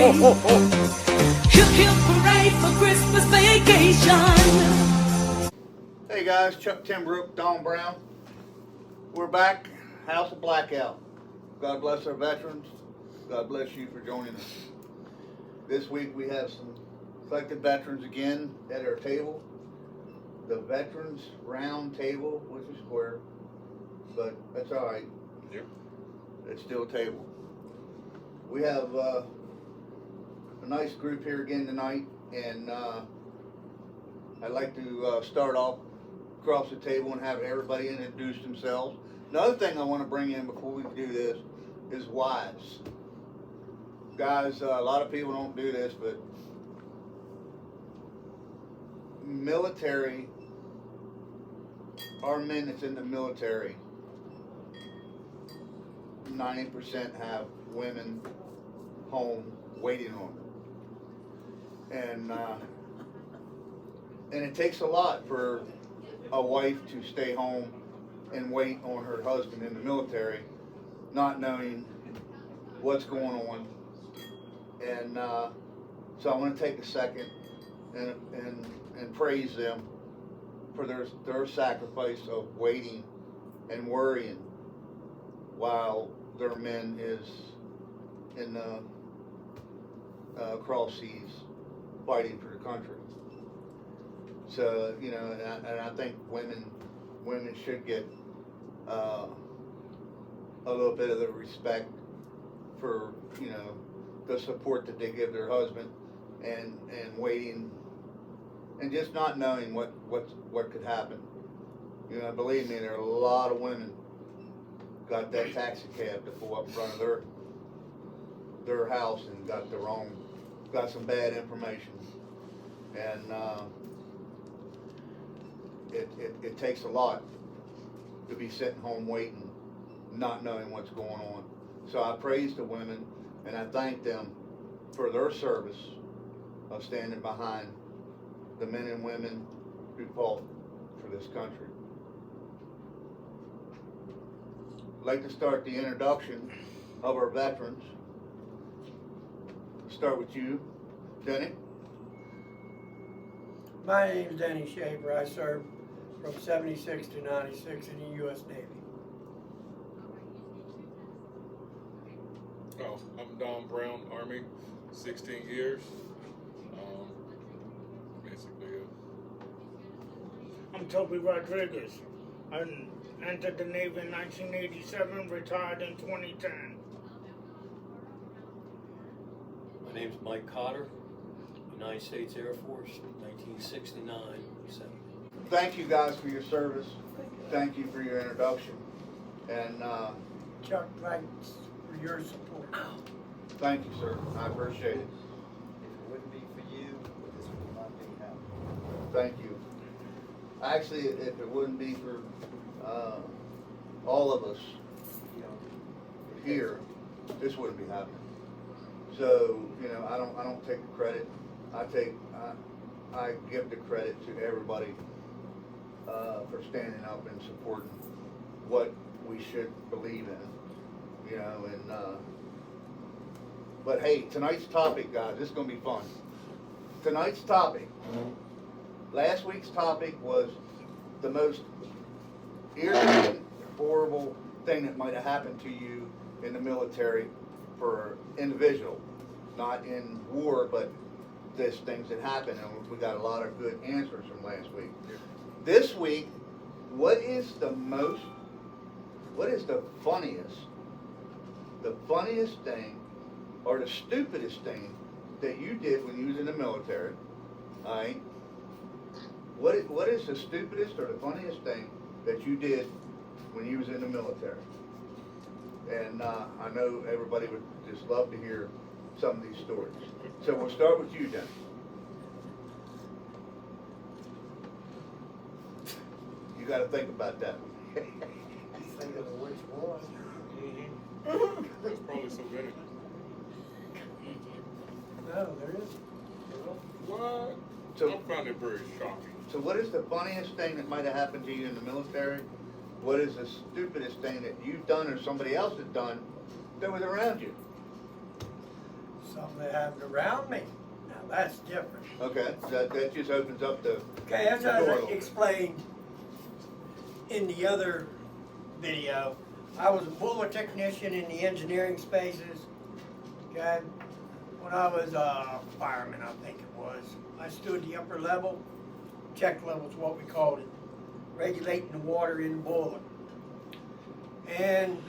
Hip hip parade for Christmas vacation. Hey guys, Chuck Timbrook, Don Brown. We're back, House of Blackout. God bless our veterans. God bless you for joining us. This week we have some selected veterans again at our table. The Veterans Round Table, which is square, but that's all right. Yep. It's still a table. We have a nice group here again tonight, and I'd like to start off across the table and have everybody introduce themselves. Another thing I want to bring in before we do this is wives. Guys, a lot of people don't do this, but military, our men that's in the military, 90% have women home waiting on them. And it takes a lot for a wife to stay home and wait on her husband in the military, not knowing what's going on. And so I want to take a second and praise them for their sacrifice of waiting and worrying while their men is in the cross seas fighting for the country. So, you know, and I think women should get a little bit of the respect for, you know, the support that they give their husband and waiting and just not knowing what could happen. You know, believe me, there are a lot of women got that taxi cab to pull up in front of their house and got some bad information. And it takes a lot to be sitting home waiting, not knowing what's going on. So I praise the women and I thank them for their service of standing behind the men and women who fought for this country. I'd like to start the introduction of our veterans. Start with you, Denny. My name's Denny Schaefer. I served from 76 to 96 in the U.S. Navy. Oh, I'm Don Brown, Army, 16 years. Basically, I'm Toby Rodriguez. I entered the Navy in 1987, retired in 2010. My name's Mike Cotter, United States Air Force, 1969, 70. Thank you guys for your service. Thank you for your introduction. And Chuck, thanks for your support. thank you, sir. I appreciate it. If it wouldn't be for you, this would not be happening. Thank you. Actually, if it wouldn't be for all of us here, this wouldn't be happening. So, you know, I don't take the credit. I give the credit to everybody for standing up and supporting what we should believe in, you know. And but hey, tonight's topic, guys, this is gonna be fun. Tonight's topic. Last week's topic was the most irritating, horrible thing that might have happened to you in the military for individual, not in war, but there's things that happen, and we got a lot of good answers from last week. This week, what is the funniest thing, or the stupidest thing that you did when you was in the military? All right. What is the stupidest or the funniest thing that you did when you was in the military? And I know everybody would just love to hear some of these stories. So we'll start with you, Denny. You got to think about that. Think of which one. there's probably so many. No, there is. What? So- I found it very shocking. So what is the funniest thing that might have happened to you in the military? What is the stupidest thing that you've done or somebody else has done that was around you? something that happened around me. Now that's different. Okay, that just opens up the Okay, as I door a little bit. explained in the other video, I was a boiler technician in the engineering spaces. Okay, when I was a fireman, I think it was, I stood the upper level. Check level is what we called it, regulating the water in the boiler. And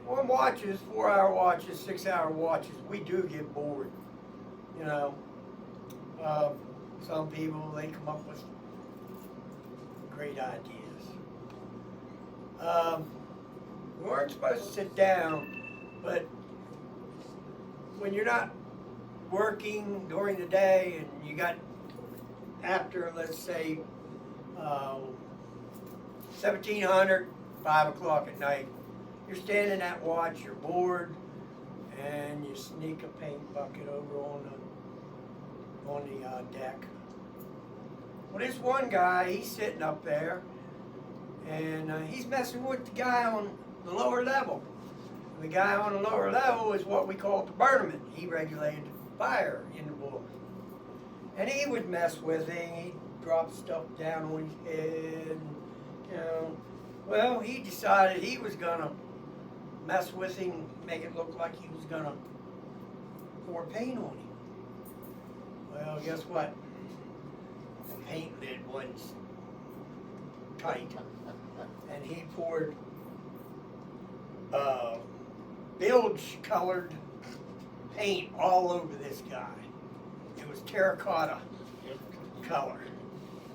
on watches, 4-hour watches, 6-hour watches, we do get bored. You know, some people, they come up with great ideas. We weren't supposed to sit down, but when you're not working during the day and you got after, let's say, 1700, 5 o'clock at night, you're standing at watch, you're bored, and you sneak a paint bucket over on the deck. Well, this one guy, he's sitting up there, and he's messing with the guy on the lower level. The guy on the lower level is what we call the burnerman. He regulated fire in the boiler. And he would mess with him. He'd drop stuff down on his head. And, you know, well, he decided he was gonna mess with him, make it look like he was gonna pour paint on him. Well, guess what? The paint lid wasn't tight, and he poured bilge-colored paint all over this guy. It was terracotta color,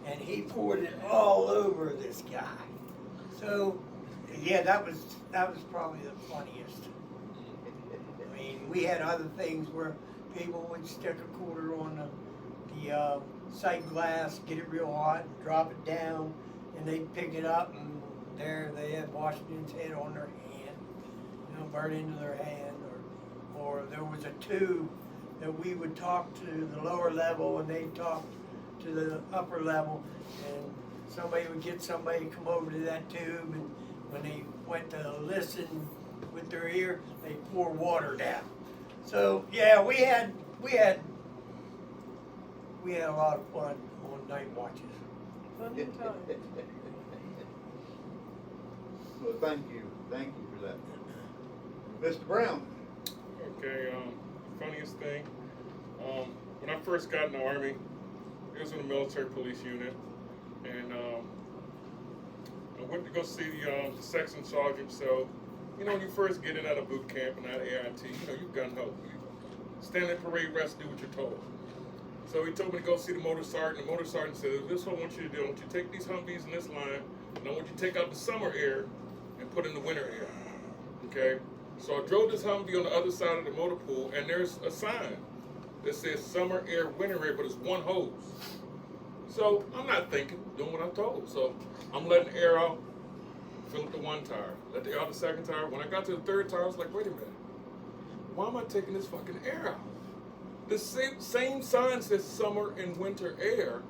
and he poured it all over this guy. So, yeah, that was probably the funniest. I mean, we had other things where people would stick a quarter on the sight glass, get it real hot, drop it down, and they'd pick it up, and there they had Washington's head on their hand, you know, burn into their hand, or there was a tube that we would talk to the lower level, and they'd talk to the upper level, and somebody would get somebody to come over to that tube, and when they went to listen with their ear, they'd pour water down. So yeah, we had a lot of fun on night watches. Fun time. Well, thank you for that. Mr. Brown. Okay, funniest thing, when I first got in the Army, it was in the military police unit, and I went to go see the section sergeant. So, you know, when you first get in out of boot camp and out of AIT, you know, you gun-ho. You stand in parade rest, do what you're told. So he told me to go see the motor sergeant. The motor sergeant said, this is what I want you to do. I want you to take these Humvees in this line, and I want you to take out the summer air and put in the winter air. Okay? So I drove this Humvee on the other side of the motor pool, and there's a sign that says summer air, winter air, but it's one hose. So I'm not thinking, doing what I'm told. So I'm letting the air out, fill up the one tire, let the air out the second tire. When I got to the third tire, I was like, wait a minute. Why am I taking this fucking air out? The same sign says summer and winter air.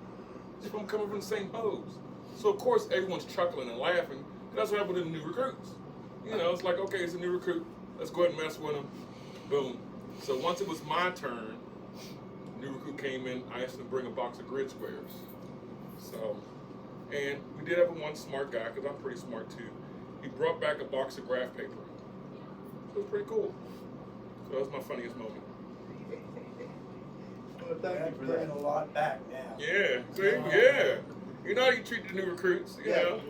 It's from coming from the same hose. So of course everyone's chuckling and laughing. That's what happened to the new recruits. You know, it's like, okay, it's a new recruit. Let's go ahead and mess with him. Boom. So once it was my turn, new recruit came in. I asked him to bring a box of grid squares. So, and we did have one smart guy, because I'm pretty smart too. He brought back a box of graph paper. So it was pretty cool. So that was my funniest moment. Well, thank you That's for bringing that. a lot back now. Yeah, see, yeah. You know how you treat the new recruits, you know?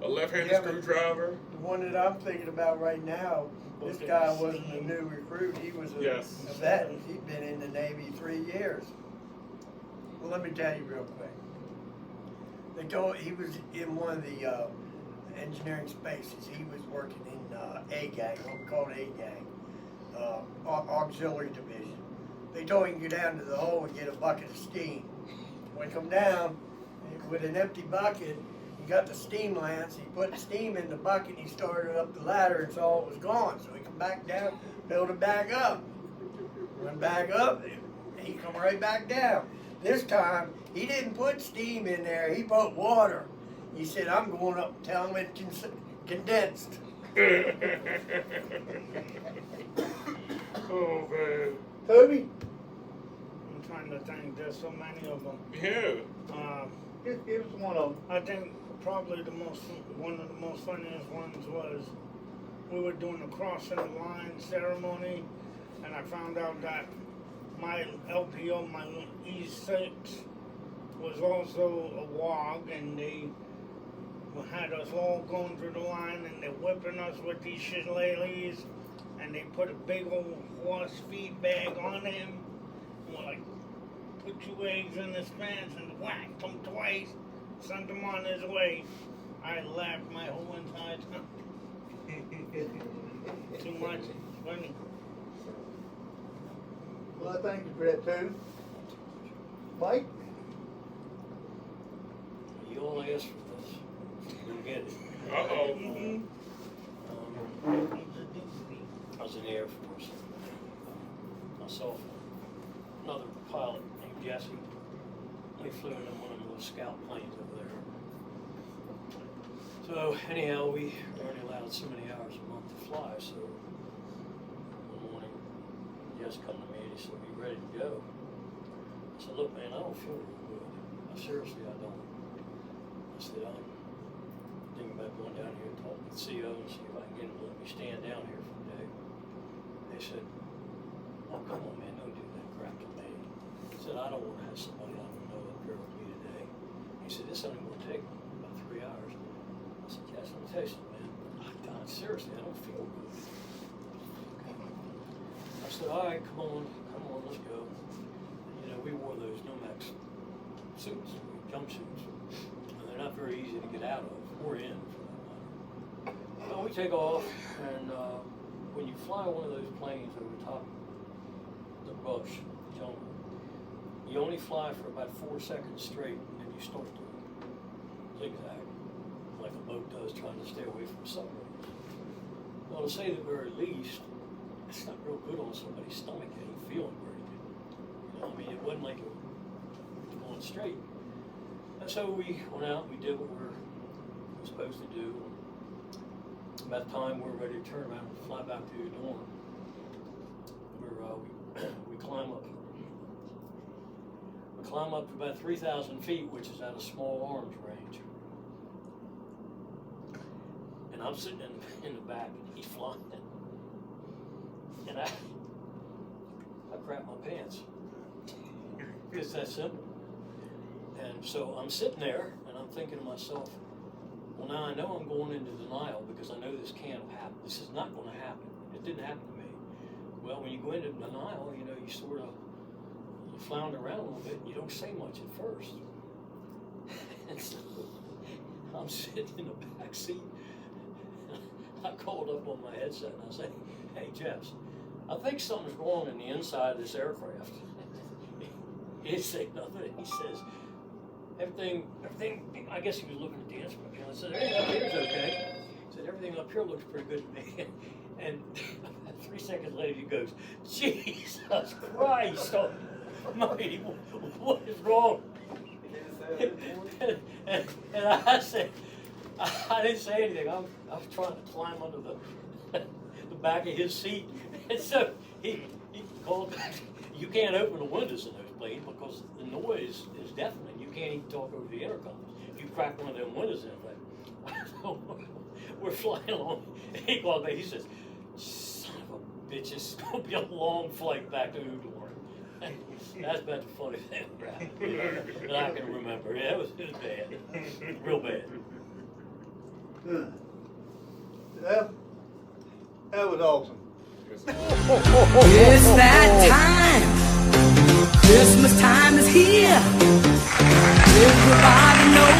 A left-handed Yeah, but- screwdriver. The one that I'm thinking about right now, this guy wasn't a new recruit, he was a Yes. vet. He'd been in the Navy 3 years. Well, let me tell you real quick. They told he was in one of the engineering spaces. He was working in A-gang, what we call A-gang, auxiliary division. They told him to go down to the hole and get a bucket of steam. When he come down with an empty bucket, he got the steam lance, he put steam in the bucket, and he started up the ladder, and saw it was gone. So he come back down, filled it back up. Went back up, and he come right back down. This time, he didn't put steam in there, he put water. He said, I'm going up and tell him it's condensed. Oh, man. Toby, I'm trying to think. There's so many of them. Yeah. just give us one of them. I think probably one of the most funniest ones was we were doing the crossing the line ceremony, and I found out that my LPO, my E6, was also a WOG, and they had us all going through the line, and they're whipping us with these shillelaghs, and they put a big old horse feed bag on him, and we're like, put 2 eggs in his pants and whacked him twice, sent him on his way. I laughed my whole entire time. Too much. Funny. Well, I thank you for that, too. Mike? You all asked for this. You'll get it. Uh-oh. I was in the Air Force. Myself, another pilot named Jesse. We flew in one of the little scout planes over there. So anyhow, we were only allowed so many hours a month to fly. So one morning, Jess come to me and he said, "Are you ready to go?" I said, "Look, man, I don't feel real good. Seriously, I don't." I said, "I'm thinking about going down here and talk with the CO and see if I can get him to let me stand down here for a day." They said, "Oh, come on, man, don't do that crap to me." I said, "I don't want to have somebody I don't know up here with me today." He said, "This only going to take about 3 hours." I said, "Yes, let me tell you something, man. God, seriously, I don't feel good." I said, "All right, come on, let's go." And, you know, we wore those Nomex suits, jumpsuits. And they're not very easy to get out of, or in, for that matter. So we take off, and when you fly one of those planes over top the bush, jungle, you only fly for about 4 seconds straight, and then you start to zigzag, like a boat does trying to stay away from submarines. Well, to say the very least, it's not real good on somebody's stomach. They ain't feeling very good. You know, I mean, it wasn't like it was going straight. And so we went out, we did what we were supposed to do. About the time we were ready to turn around and fly back to the dorm, we climb up. We climb up to about 3,000 feet, which is at a small arms range. And I'm sitting in the back, and he's flying. And I crap my pants. It's that simple. And so I'm sitting there, and I'm thinking to myself, well, now I know I'm going into denial because I know this can't happen. This is not going to happen. It didn't happen to me. Well, when you go into denial, you know, you sort of flounder around a little bit, and you don't say much at first. And so I'm sitting in the back seat. I called up on my headset, and I said, "Hey, Jess, I think something's wrong in the inside of this aircraft." He didn't say nothing. He says, everything, I guess he was looking at the instrument panel. I said, "Everything up here is okay." He said, "Everything up here looks pretty good to me." And 3 seconds later, he goes, "Jesus Christ Almighty, what is wrong?" And I said, I didn't say anything. I was trying to climb under the back of his seat. And so he called back. You can't open the windows in those planes because the noise is deafening. You can't even talk over the intercom. You crack one of them windows in, so we're flying along. And he called back. He says, "Son of a bitch, it's going to be a long flight back to Udor." That's about the funny thing that I can remember. Yeah, it was bad. Real bad. Well, that was awesome. It's that time. Christmas time is here. Everybody knows